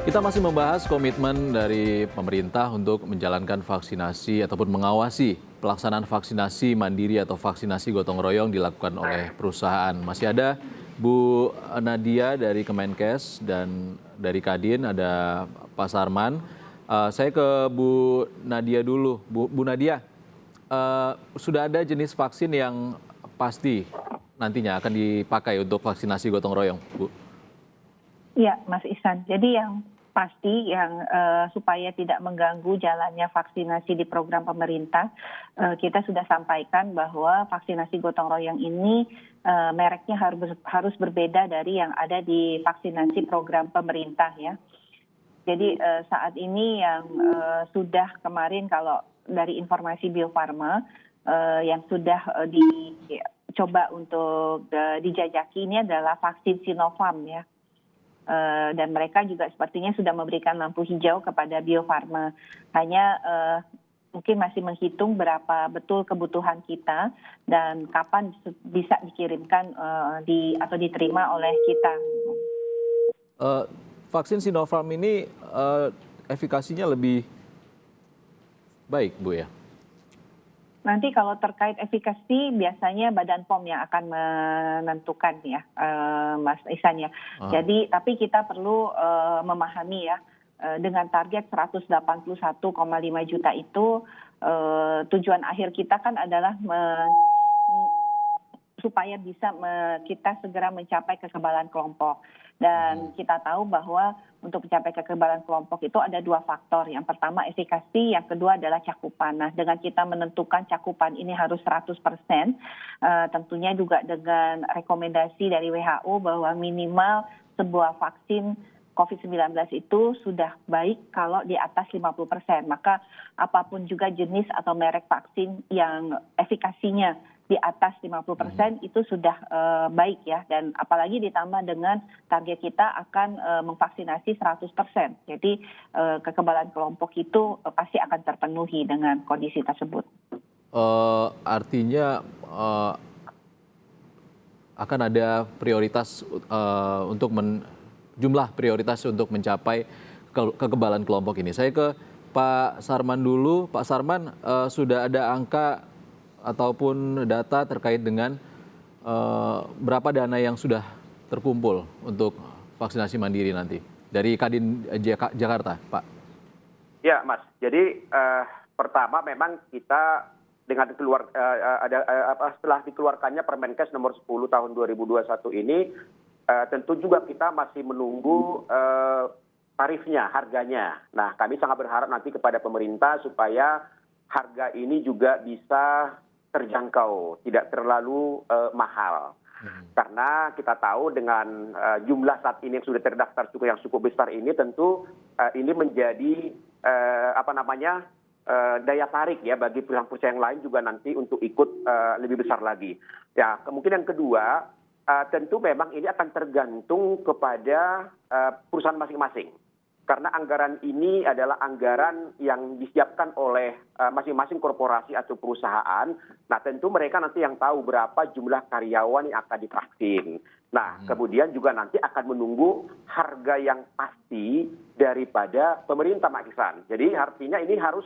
Kita masih membahas komitmen dari pemerintah untuk menjalankan vaksinasi ataupun mengawasi pelaksanaan vaksinasi mandiri atau vaksinasi gotong royong dilakukan oleh perusahaan. Masih ada Bu Nadia dari Kemenkes dan dari Kadin ada Pak Sarman. Saya ke Bu Nadia dulu. Bu Nadia, sudah ada jenis vaksin yang pasti nantinya akan dipakai untuk vaksinasi gotong royong, Bu? Iya, Mas Ihsan. Jadi yang pasti yang supaya tidak mengganggu jalannya vaksinasi di program pemerintah, kita sudah sampaikan bahwa vaksinasi gotong royong ini mereknya harus berbeda dari yang ada di vaksinasi program pemerintah ya. Jadi saat ini yang sudah kemarin kalau dari informasi Bio Farma yang sudah dicoba untuk dijajaki ini adalah vaksin Sinovac ya. Dan mereka juga sepertinya sudah memberikan lampu hijau kepada Bio Farma. Hanya mungkin masih menghitung berapa betul kebutuhan kita dan kapan bisa dikirimkan atau diterima oleh kita. Vaksin Sinovac ini efikasinya lebih baik, Bu ya? Nanti kalau terkait efikasi biasanya Badan POM yang akan menentukan ya, Mas Ihsan ya. Jadi tapi kita perlu memahami ya, dengan target 181,5 juta itu tujuan akhir kita kan adalah supaya bisa kita segera mencapai kekebalan kelompok. Dan kita tahu bahwa untuk mencapai kekebalan kelompok itu ada dua faktor. Yang pertama efikasi, yang kedua adalah cakupan. Nah, dengan kita menentukan cakupan ini harus 100%, tentunya juga dengan rekomendasi dari WHO bahwa minimal sebuah vaksin COVID-19 itu sudah baik kalau di atas 50%. Maka apapun juga jenis atau merek vaksin yang efikasinya di atas 50% itu sudah baik ya. Dan apalagi ditambah dengan target kita akan memvaksinasi 100%. Jadi kekebalan kelompok itu pasti akan terpenuhi dengan kondisi tersebut. Artinya akan ada prioritas untuk jumlah prioritas untuk mencapai kekebalan kelompok ini. Saya ke Pak Sarman dulu. Pak Sarman, sudah ada angka ataupun data terkait dengan berapa dana yang sudah terkumpul untuk vaksinasi mandiri nanti dari Kadin Jakarta, Pak? Ya, Mas. Jadi pertama memang kita dengan setelah dikeluarkannya Permenkes nomor 10 tahun 2021 ini, tentu juga kita masih menunggu tarifnya, harganya. Nah, kami sangat berharap nanti kepada pemerintah supaya harga ini juga bisa terjangkau, tidak terlalu mahal. Karena kita tahu dengan jumlah saat ini yang sudah terdaftar yang cukup besar ini, tentu ini menjadi daya tarik ya bagi perusahaan-perusahaan yang lain juga nanti untuk ikut lebih besar lagi. Ya, kemungkinan kedua tentu memang ini akan tergantung kepada perusahaan masing-masing. Karena anggaran ini adalah anggaran yang disiapkan oleh masing-masing korporasi atau perusahaan. Nah, tentu mereka nanti yang tahu berapa jumlah karyawan yang akan divaksin. Nah, kemudian juga nanti akan menunggu harga yang pasti daripada pemerintah, Mak Ihsan. Jadi artinya ini harus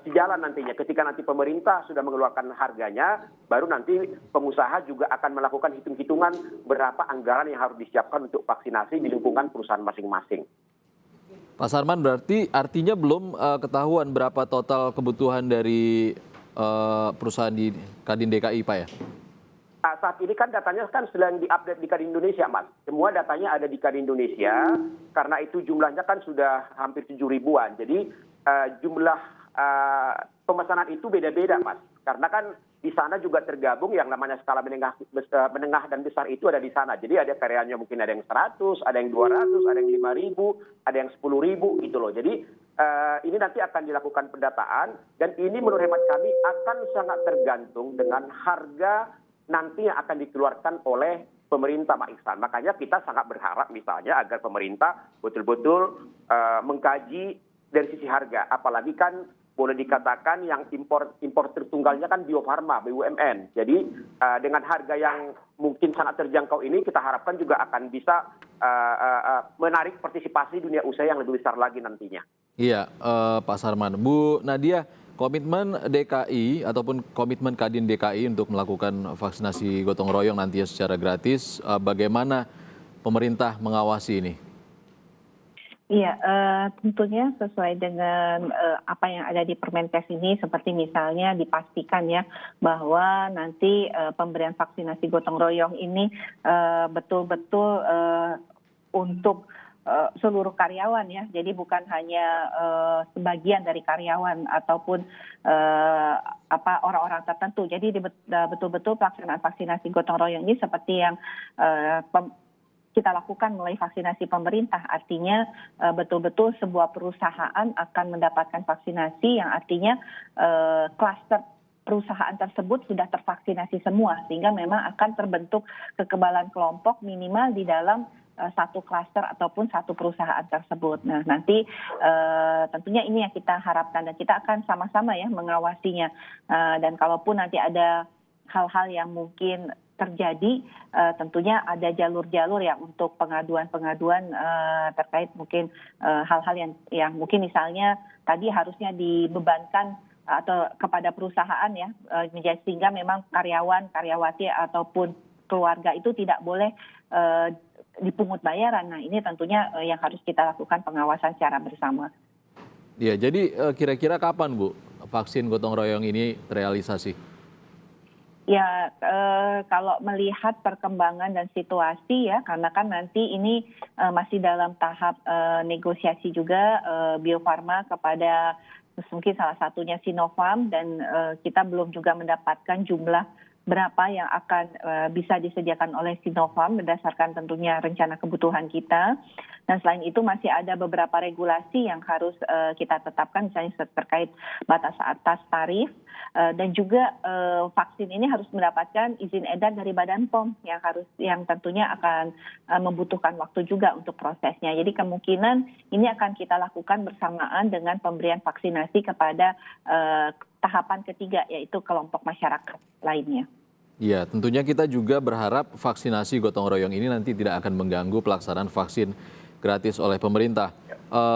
sejalan nantinya. Ketika nanti pemerintah sudah mengeluarkan harganya, baru nanti pengusaha juga akan melakukan hitung-hitungan berapa anggaran yang harus disiapkan untuk vaksinasi di lingkungan perusahaan masing-masing. Pak Sarman, berarti artinya belum ketahuan berapa total kebutuhan dari perusahaan di Kadin DKI, Pak ya? Saat ini kan datanya kan sedang diupdate di Kadin Indonesia, Mas. Semua datanya ada di Kadin Indonesia, karena itu jumlahnya kan sudah hampir 7 ribuan. Jadi jumlah pemesanan itu beda-beda, Mas. Karena kan di sana juga tergabung yang namanya skala menengah dan besar itu ada di sana. Jadi ada karyanya mungkin ada yang 100, ada yang 200, ada yang 5.000, ada yang 10.000 gitu loh. Jadi ini nanti akan dilakukan pendataan dan ini menurut hemat kami akan sangat tergantung dengan harga nanti yang akan dikeluarkan oleh pemerintah, Pak Ihsan. Makanya kita sangat berharap misalnya agar pemerintah betul-betul mengkaji dari sisi harga. Apalagi kan boleh dikatakan yang impor tertunggalnya kan Bio Farma, BUMN. Jadi dengan harga yang mungkin sangat terjangkau ini kita harapkan juga akan bisa menarik partisipasi dunia usaha yang lebih besar lagi nantinya. Iya, Pak Sarman. Bu Nadia, komitmen DKI ataupun komitmen Kadin DKI untuk melakukan vaksinasi gotong royong nantinya secara gratis, bagaimana pemerintah mengawasi ini? Iya, tentunya sesuai dengan apa yang ada di Permenkes ini, seperti misalnya dipastikan ya bahwa nanti pemberian vaksinasi gotong royong ini betul-betul untuk seluruh karyawan ya, jadi bukan hanya sebagian dari karyawan ataupun orang-orang tertentu. Jadi betul-betul pelaksanaan vaksinasi gotong royong ini seperti yang kita lakukan mulai vaksinasi pemerintah, artinya betul-betul sebuah perusahaan akan mendapatkan vaksinasi yang artinya klaster perusahaan tersebut sudah tervaksinasi semua, sehingga memang akan terbentuk kekebalan kelompok minimal di dalam satu klaster ataupun satu perusahaan tersebut. Nah, nanti tentunya ini yang kita harapkan dan kita akan sama-sama ya mengawasinya. Dan kalaupun nanti ada hal-hal yang mungkin terjadi, tentunya ada jalur-jalur ya untuk pengaduan-pengaduan terkait mungkin hal-hal yang mungkin misalnya tadi harusnya dibebankan atau kepada perusahaan ya, sehingga memang karyawan, karyawati ataupun keluarga itu tidak boleh dipungut bayaran. Nah, ini tentunya yang harus kita lakukan pengawasan secara bersama. Ya, jadi kira-kira kapan Bu vaksin gotong royong ini terrealisasi? Ya, kalau melihat perkembangan dan situasi ya, karena kan nanti ini masih dalam tahap negosiasi juga Bio Farma kepada mungkin salah satunya Sinopharm, dan kita belum juga mendapatkan jumlah berapa yang akan bisa disediakan oleh Sinopharm berdasarkan tentunya rencana kebutuhan kita. Dan selain itu masih ada beberapa regulasi yang harus kita tetapkan, misalnya terkait batas atas tarif, dan juga vaksin ini harus mendapatkan izin edar dari Badan POM yang tentunya akan membutuhkan waktu juga untuk prosesnya. Jadi kemungkinan ini akan kita lakukan bersamaan dengan pemberian vaksinasi kepada tahapan ketiga, yaitu kelompok masyarakat lainnya. Ya, tentunya kita juga berharap vaksinasi gotong royong ini nanti tidak akan mengganggu pelaksanaan vaksin gratis oleh pemerintah.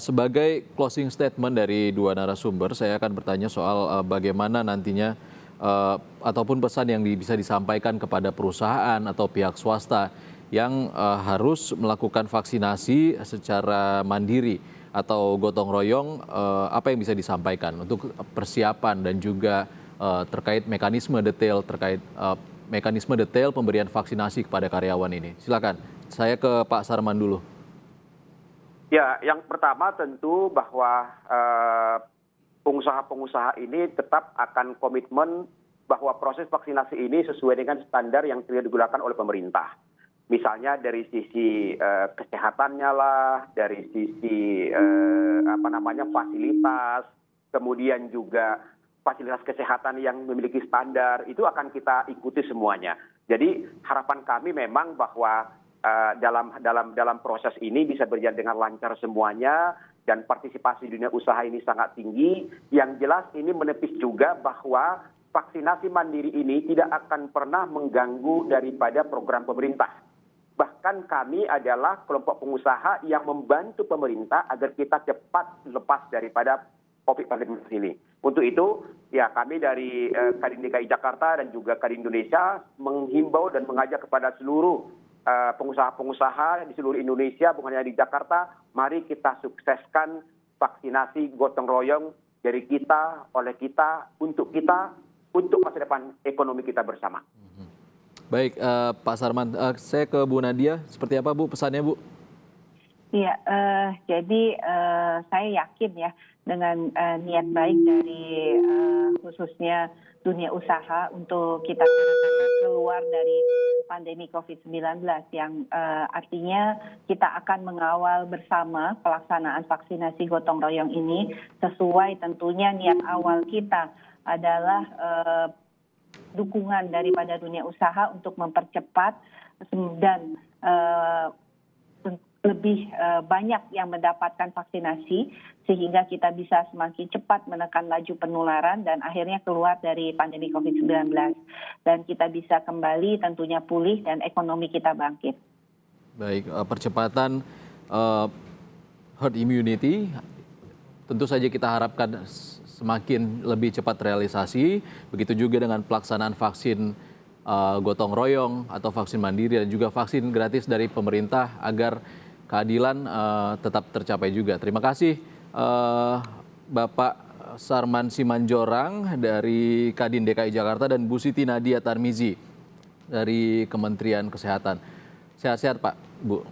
Sebagai closing statement dari dua narasumber, saya akan bertanya soal bagaimana nantinya ataupun pesan yang bisa disampaikan kepada perusahaan atau pihak swasta yang harus melakukan vaksinasi secara mandiri atau gotong royong, apa yang bisa disampaikan untuk persiapan dan juga terkait mekanisme detail pemberian vaksinasi kepada karyawan ini. Silakan, saya ke Pak Sarman dulu. Ya, yang pertama tentu bahwa pengusaha-pengusaha ini tetap akan komitmen bahwa proses vaksinasi ini sesuai dengan standar yang sudah digunakan oleh pemerintah. Misalnya dari sisi kesehatannya lah, dari sisi fasilitas, kemudian juga fasilitas kesehatan yang memiliki standar, itu akan kita ikuti semuanya. Jadi harapan kami memang bahwa dalam proses ini bisa berjalan dengan lancar semuanya, dan partisipasi dunia usaha ini sangat tinggi. Yang jelas ini menepis juga bahwa vaksinasi mandiri ini tidak akan pernah mengganggu daripada program pemerintah. Bahkan kami adalah kelompok pengusaha yang membantu pemerintah agar kita cepat lepas daripada COVID-19 ini. Untuk itu, ya kami dari Kadin DKI Jakarta dan juga Kadin Indonesia menghimbau dan mengajak kepada seluruh pengusaha-pengusaha di seluruh Indonesia, bukan hanya di Jakarta, mari kita sukseskan vaksinasi gotong royong dari kita, oleh kita, untuk masa depan ekonomi kita bersama. Baik, Pak Sarman, saya ke Bu Nadia, seperti apa Bu pesannya Bu? Iya, jadi saya yakin ya dengan niat baik dari khususnya dunia usaha untuk kita keluar dari pandemi COVID-19 yang artinya kita akan mengawal bersama pelaksanaan vaksinasi gotong royong ini sesuai tentunya niat awal kita adalah dukungan daripada dunia usaha untuk mempercepat dan lebih banyak yang mendapatkan vaksinasi sehingga kita bisa semakin cepat menekan laju penularan dan akhirnya keluar dari pandemi COVID-19 dan kita bisa kembali tentunya pulih dan ekonomi kita bangkit. Baik, percepatan herd immunity tentu saja kita harapkan semakin lebih cepat realisasi, begitu juga dengan pelaksanaan vaksin gotong royong atau vaksin mandiri dan juga vaksin gratis dari pemerintah agar keadilan tetap tercapai juga. Terima kasih Bapak Sarman Simanjorang dari Kadin DKI Jakarta dan Bu Siti Nadia Tarmizi dari Kementerian Kesehatan. Sehat-sehat Pak, Bu.